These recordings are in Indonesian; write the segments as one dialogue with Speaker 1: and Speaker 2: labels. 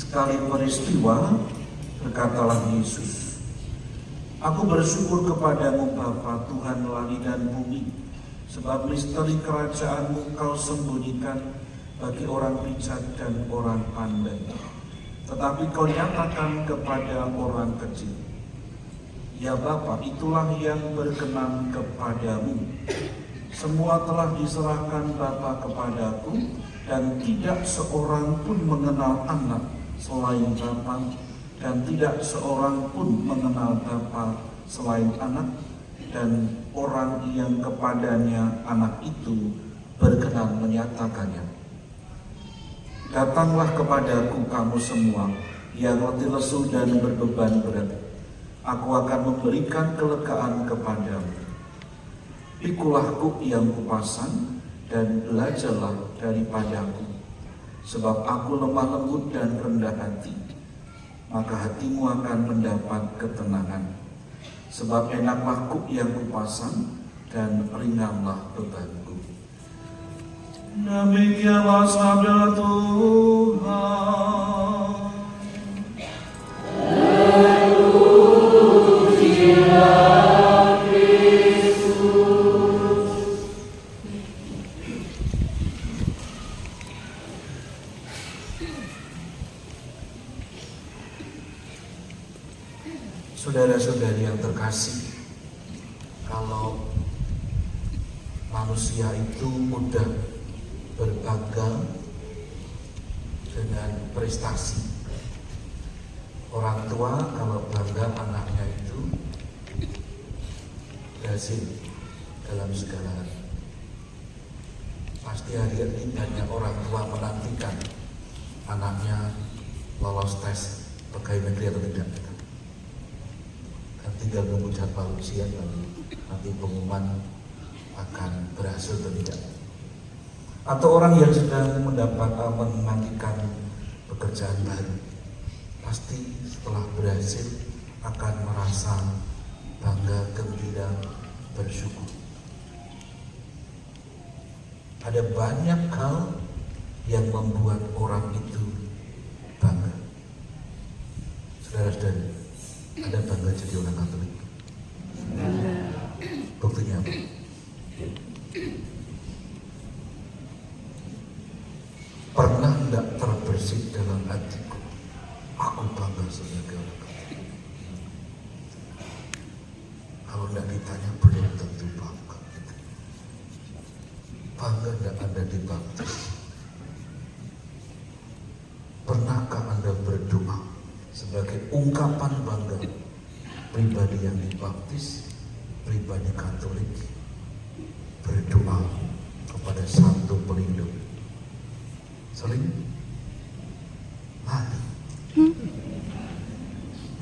Speaker 1: Sekali peristiwa, berkatalah Yesus, "Aku bersyukur kepadamu Bapa, Tuhan langit dan bumi, sebab misteri kerajaan-Mu Kau sembunyikan bagi orang bijak dan orang pandai, tetapi Kau nyatakan kepada orang kecil. Ya Bapa, itulah yang berkenan kepadamu. Semua telah diserahkan Bapa kepadaku, dan tidak seorang pun mengenal anak selain Bapa, dan tidak seorang pun mengenal Bapa selain anak, dan orang yang kepadanya anak itu berkenan menyatakannya. Datanglah kepadaku kamu semua yang letih lesu dan berbeban berat, aku akan memberikan kelegaan kepadamu. Pikulah kuk yang kupasang dan belajarlah daripadaku, sebab aku lemah lembut dan rendah hati, maka hatimu akan mendapat ketenangan. Sebab enaklah kuk yang kupasang dan ringanlah bebanku." Demikianlah sabda Tuhan. Saudara-saudari yang terkasih, kalau manusia itu mudah berbangga dengan prestasi. Orang tua kalau bangga anaknya itu berhasil dalam segala hal. Pasti hari ini banyak orang tua menantikan anaknya lolos tes pegawai negeri atau tidak. Tinggal nunggu jadwal ujian, lalu nanti pengumuman akan berhasil atau tidak. Atau orang yang sedang menantikan pekerjaan baru, pasti setelah berhasil akan merasa bangga, gembira, bersyukur. Ada banyak hal yang membuat orang itu bangga. Saudara-saudari, ada bangga jadi orang Katolik? Buktinya apa? Pernah tidak terbersit dalam hatiku, aku bangga sebagai orang Katolik? Kalau tidak ditanya, belum tentu bangga. Bangga tidak Anda dibaptis? Pernahkah Anda berdoa sebagai ungkapan bangga pribadi yang dibaptis, pribadi Katolik, berdoa kepada Santo Pelindung? Sering lari,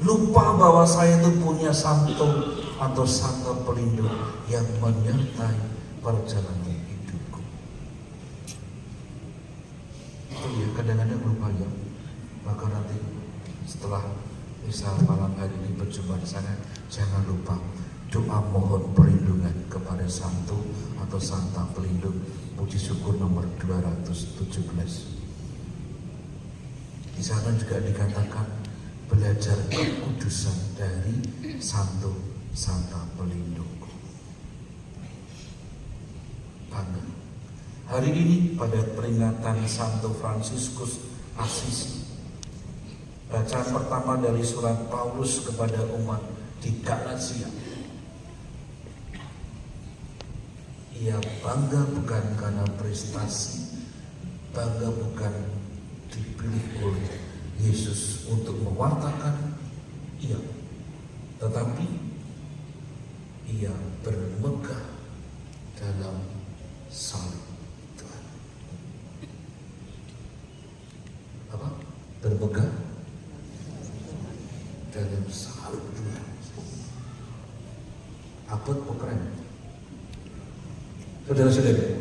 Speaker 1: lupa bahwa saya itu punya Santo atau Santa Pelindung yang menyertai perjalanan hidupku. Itu ya, kadang-kadang lupa ya. Maka nanti setelah misal malam hari ini berjumpa di sana, jangan lupa doa mohon perlindungan kepada Santo atau Santa Pelindung, puji syukur nomor 217. Di sana juga dikatakan belajar kekudusan dari Santo Santa Pelindungku. Bangga. Hari ini pada peringatan Santo Fransiskus Assisi, bacaan pertama dari surat Paulus kepada umat di Galatia. Ia bangga bukan karena prestasi, bangga bukan dipilih oleh Yesus untuk mewartakan, iya, tetapi ia bermegah dalam salib Tuhan. Apa? Bermegah dalam salib Tuhan. Apa keren? Saudara-saudara,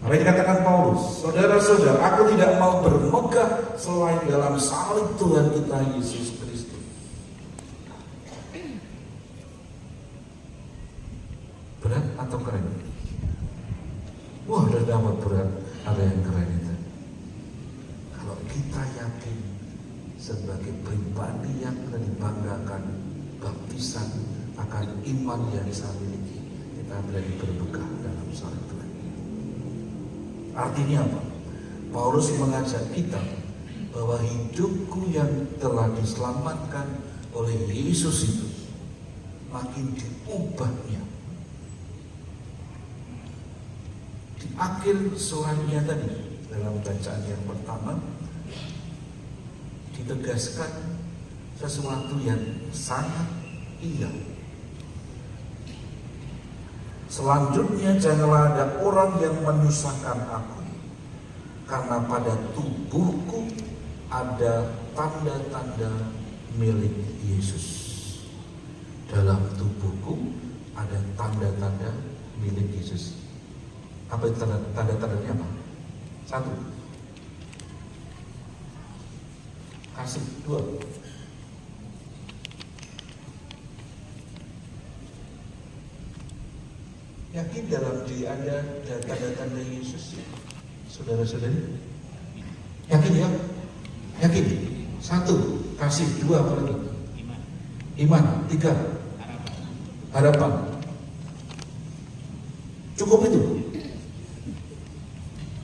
Speaker 1: apa yang dikatakan Paulus? Saudara-saudara, aku tidak mau bermegah selain dalam salib Tuhan kita Yesus Kristus. Berat atau keren? Wah, ada dapat berat, ada yang keren itu. Kalau kita yakin sebagai pribadi yang dibanggakan, baptisan akan iman yang saya miliki, kita berani berbekah dalam salib Tuhan. Artinya apa? Paulus mengajak kita bahwa hidupku yang telah diselamatkan oleh Yesus itu makin diubahnya. Di akhir selanjutnya tadi, dalam bacaan yang pertama, ditegaskan sesuatu yang sangat indah. Selanjutnya, janganlah ada orang yang menyusahkan aku, karena pada tubuhku ada tanda-tanda milik Yesus. Dalam tubuhku ada tanda-tanda milik Yesus. Apa itu tanda-tandanya apa? Satu, kasih. Dua, yakin dalam diri Anda ada tanda-tanda Yesus, saudara-saudari? Yakin ya? Yakin? Satu, kasih. Dua, apa lagi? Iman. Tiga, harapan. Cukup itu?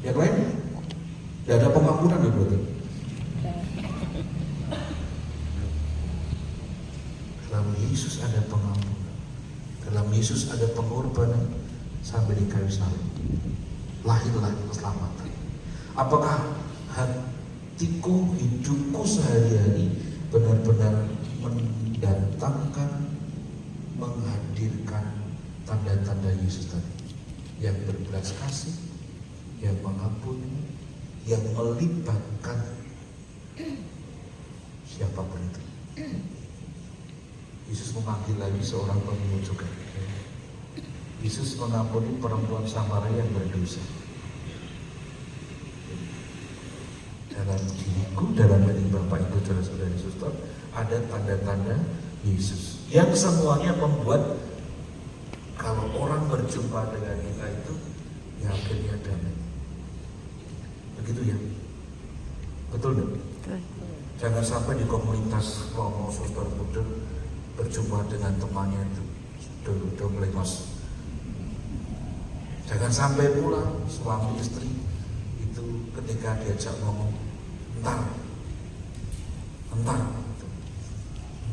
Speaker 1: Yang lain? Tidak ada pengampunan ya berarti? Dalam Yesus ada pengampunan. Dalam Yesus ada pengorbanan sampai di kayu salib. Lahirlah keselamatan. Apakah hatiku, hidupku sehari-hari benar-benar mendatangkan, menghadirkan tanda-tanda Yesus tadi, yang berbelas kasih, yang mengampuni, yang melibatkan siapapun itu. Yesus memanggil lagi seorang pemungut cukai. Yesus mengampuni perempuan Samaria yang berdosa. Dalam diriku, dalam diri Bapak Ibu saudara-saudari suster, ada tanda-tanda Yesus yang semuanya membuat kalau orang berjumpa dengan kita itu ya akhirnya damai. Begitu ya? Betul dong? Jangan sampai di komunitas Romo Suster Muda berjumpa dengan temannya itu udah mulai mas. Jangan sampai pula suami istri itu ketika diajak ngomong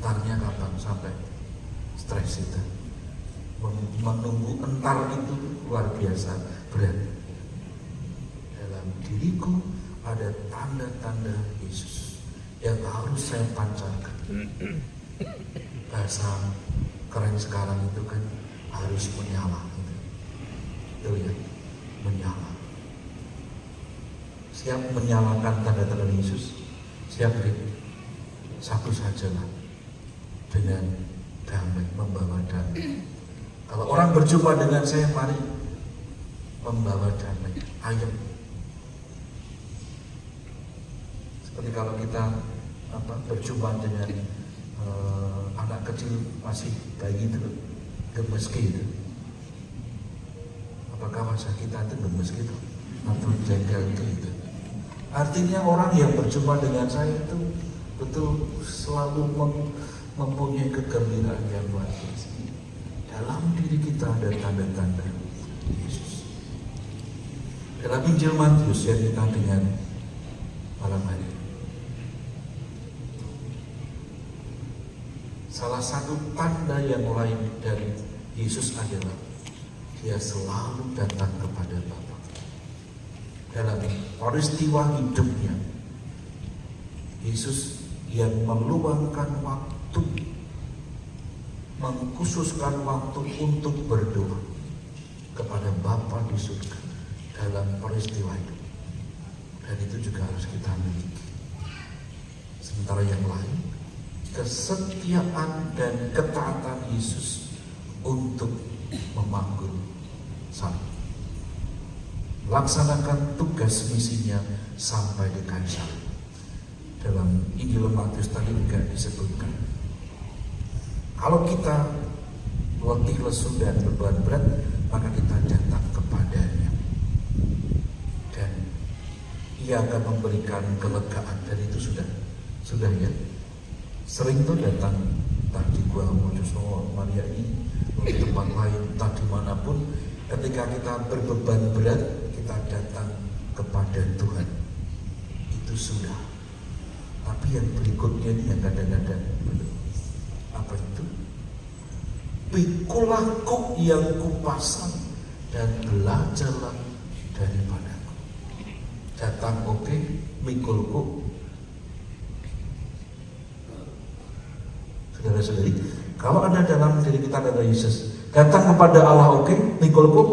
Speaker 1: entarnya kapan, sampai stres itu. Menunggu entar itu luar biasa berat. Dalam diriku ada tanda-tanda Yesus yang harus saya pancarkan. Bahasa keren sekarang itu kan harus menyala gitu. Itu ya, menyala. Siap menyalakan tanda-tanda Yesus? Siap deh. Satu sajalah, dengan damai, membawa damai. Kalau orang berjumpa dengan saya, mari membawa damai. Ayo. Seperti kalau kita berjumpa dengan anak kecil masih bayi itu, gemes gitu. Apakah masa kita itu gemes gitu atau jengkel gitu? Artinya orang yang berjumpa dengan saya itu betul selalu mempunyai kegembiraan yang luar biasa. Dalam diri kita ada tanda-tanda Yesus. Dalam Injil Matius yang kita dengar malam hari, salah satu tanda yang lain dari Yesus adalah Dia selalu datang kepada Bapa. Dalam peristiwa hidupnya, Yesus yang meluangkan waktu, mengkhususkan waktu untuk berdoa kepada Bapa di surga dalam peristiwa hidup. Dan itu juga harus kita miliki. Sementara yang lain, kesetiaan dan ketaatan Yesus untuk memanggul salib, melaksanakan tugas misinya sampai di kayu salib. Dalam Injil Matius tadi juga disebutkan, kalau kita letih, lesu dan beban berat, maka kita datang kepadanya dan Ia akan memberikan kelegaan. Dan itu sudah Sudah ya? Sering tuh datang, entah di Gua Mojosongo, Maria ini, di tempat lain, entah dimanapun. Ketika kita berbeban berat, kita datang kepada Tuhan. Itu sudah. Tapi yang berikutnya ini yang kadang-kadang, apa itu? Pikulah kuk yang kupasang dan belajarlah daripadaku. Datang oke, mikul kuk. Saudara-saudari, kalau ada dalam diri kita ada Yesus, datang kepada Allah oke, mikul kuk?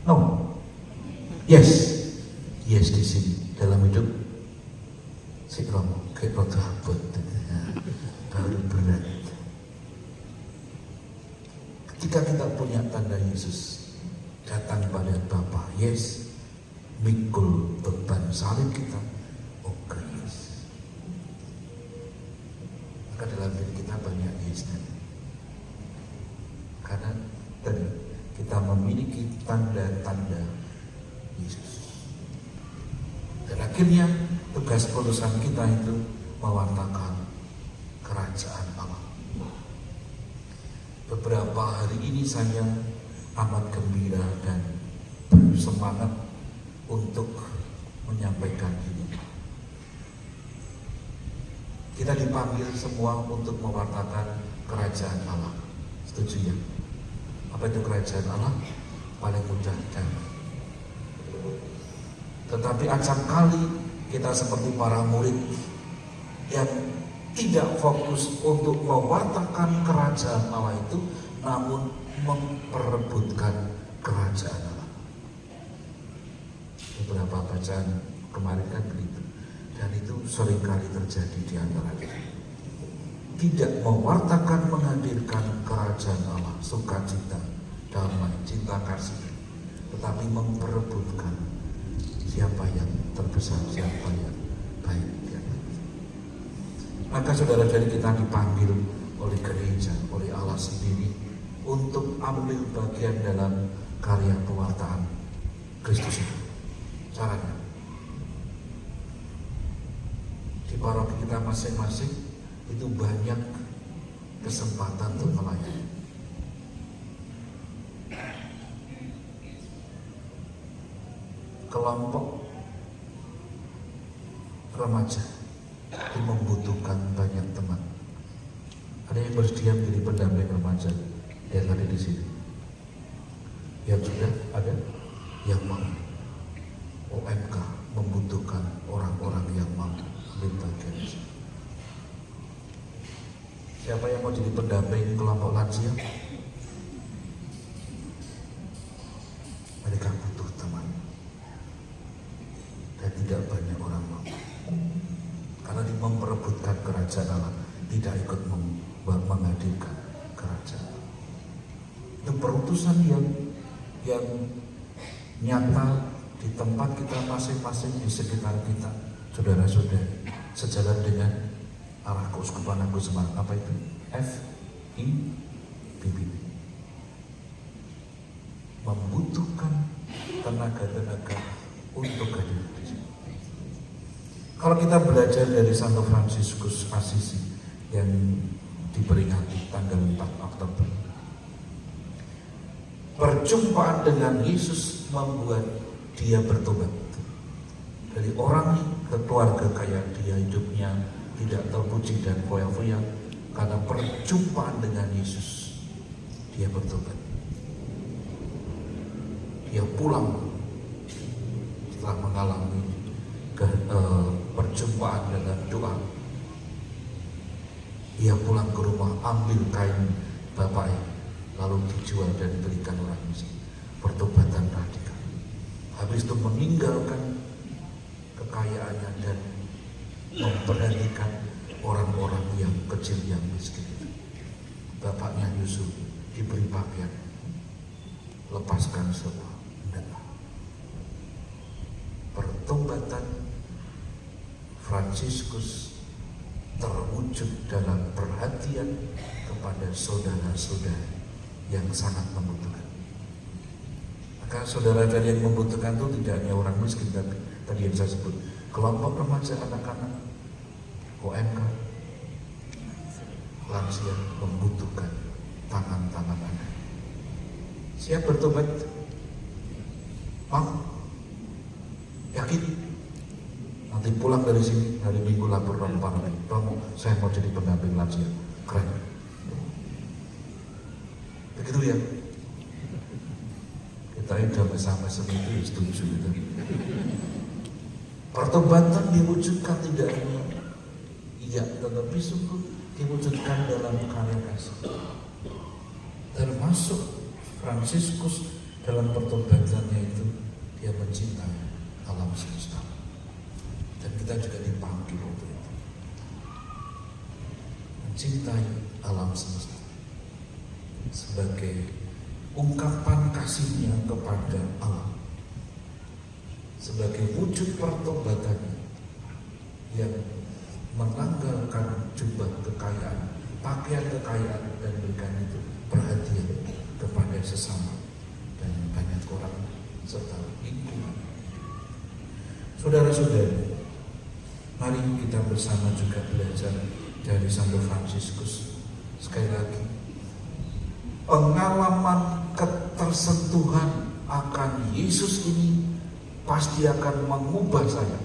Speaker 1: No. Yes. Yes di sini dalam hidup. Si Romo kayak roda abot, baru berat. Ketika kita punya tanda Yesus, datang pada Bapa, yes, mikul beban salib kita, oke, yes. Maka dalam diri kita banyak yes. Karena tadi kita memiliki tanda-tanda Yesus. Dan akhirnya tugas perusahaan kita itu mewartakan kerajaan Allah. Beberapa hari ini saya amat gembira dan bersemangat untuk menyampaikan ini. Kita dipanggil semua untuk mewartakan kerajaan Allah. Setuju ya? Apa itu kerajaan Allah? Paling mudah damai. Tetapi acap kali kita seperti para murid yang tidak fokus untuk mewartakan kerajaan Allah itu, namun memperebutkan kerajaan Allah. Beberapa bacaan kemarin kan begitu, dan itu seringkali terjadi di antara kita. Tidak mewartakan menghadirkan kerajaan Allah, sukacita, damai, cinta kasih, tetapi memperebutkan siapa yang terbesar, siapa yang baik. Maka saudara-saudari, kita dipanggil oleh gereja, oleh Allah sendiri untuk ambil bagian dalam karya pewartaan Kristus itu. Caranya di paroki kita masing-masing itu banyak kesempatan untuk melayani. Kelompok remaja itu membutuhkan banyak teman. Ada yang bersedia menjadi pendamping remaja yang ada di sini? Yang sudah ada, yang mau. OMK membutuhkan orang-orang yang mau ambil bagian di sini. Siapa yang mau jadi pendamping kelompok lansia? Mereka butuh teman. Dan tidak banyak orang mau. Karena dia memperebutkan kerajaan Allah, tidak ikut menghadirkan kerajaan. Itu perutusan yang nyata di tempat kita masing-masing, di sekitar kita, saudara-saudari, sejalan dengan arah keuskupan Agus Semarang. Apa itu? FIBB. Membutuhkan tenaga-tenaga untuk hadir di sini. Kalau kita belajar dari Santo Fransiskus Assisi yang diperingati tanggal 4 Oktober, perjumpaan dengan Yesus membuat dia bertobat. Dari orang ke keluarga kaya, dia hidupnya tidak terpuji dan foya-foya, karena perjumpaan dengan Yesus dia bertobat. Dia pulang setelah mengalami perjumpaan dalam doa. Dia pulang ke rumah, ambil kain bapaknya, lalu dijual dan diberikan orang miskin. Pertobatan radikal. Habis itu meninggalkan kekayaannya dan memperhatikan orang-orang yang kecil, yang miskin. Bapaknya Yusuf diberi pakaian, lepaskan semua. Pertobatan Fransiskus terwujud dalam perhatian kepada saudara-saudara yang sangat membutuhkan. Maka saudara-saudara yang membutuhkan itu tidak hanya orang miskin, tapi tadi yang saya sebut, kelompok remaja anak-anak, OMK, lansia membutuhkan tangan-tangan Anda. Siap bertobat? Mau? Yakin? Nanti pulang dari sini, hari Minggu lapor Pak, saya mau jadi pendamping lansia. Keren. Begitu ya? Kita udah bersama seperti setuju gitu. Pertobatan diwujudkan tidak hanya iya, tetapi sungguh diwujudkan dalam karya kasih. Termasuk Fransiskus dalam pertobatannya itu dia mencintai alam semesta. Dan kita juga dipanggil untuk itu. Mencintai alam semesta sebagai ungkapan kasihnya kepada Allah, sebagai wujud pertobatannya yang menanggalkan jubah kekayaan, pakaian kekayaan, dan berikan itu perhatian kepada sesama dan banyak orang serta lingkungan. Saudara-saudari, mari kita bersama juga belajar dari Santo Fransiskus. Sekali lagi, pengalaman ketersentuhan akan Yesus ini pasti akan mengubah saya.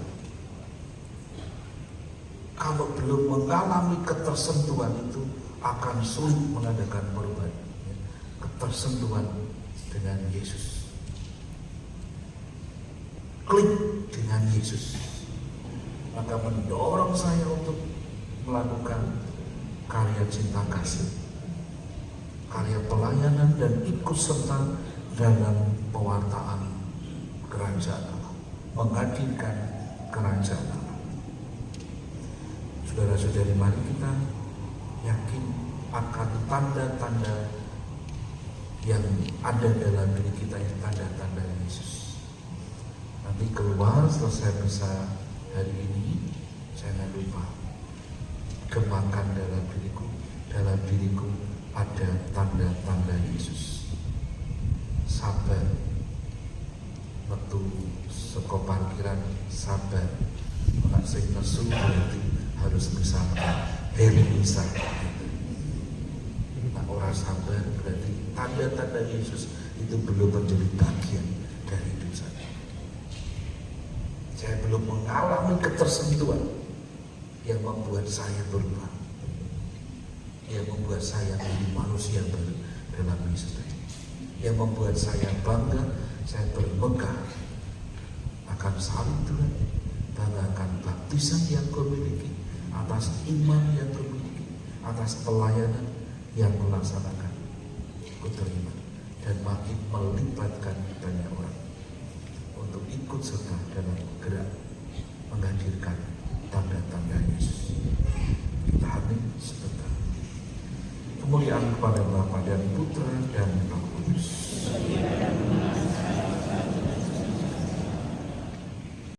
Speaker 1: Kalau belum mengalami ketersentuhan itu akan sulit mengadakan perubahan. Ketersentuhan dengan Yesus, klik dengan Yesus, maka mendorong saya untuk melakukan karya cinta kasih, karya pelayanan, dan ikut serta dalam pewartaan kerajaan Allah, menghadirkan kerajaan Allah. Saudara-saudari, mari kita yakin akan tanda-tanda yang ada dalam diri kita, yang tanda-tanda Yesus. Nanti keluar selesai misa hari ini, jangan lupa kembangkan dalam diriku ada tanda-tanda Yesus. Sabar, metu saka parkiran, sabar, nek sing nesu berarti harus bisa heri bisa. Nah, orang sabar berarti tanda-tanda Yesus itu belum menjadi bagian dari hidup saya. Saya belum mengalami ketersentuhan yang membuat saya berubah, yang membuat saya menjadi manusia baru dalam Yesus tadi, yang membuat saya bangga, saya bermegah akan salib Tuhan, bangga akan baptisan yang kau miliki, atas iman yang kau miliki, atas pelayanan yang melaksanakan ku terima, dan makin melibatkan banyak orang untuk ikut serta dalam gerak menghadirkan tanda-tanda Yesus. Kita hening sebentar. Kemuliaan kepada Bapa dan Putra dan Roh Kudus.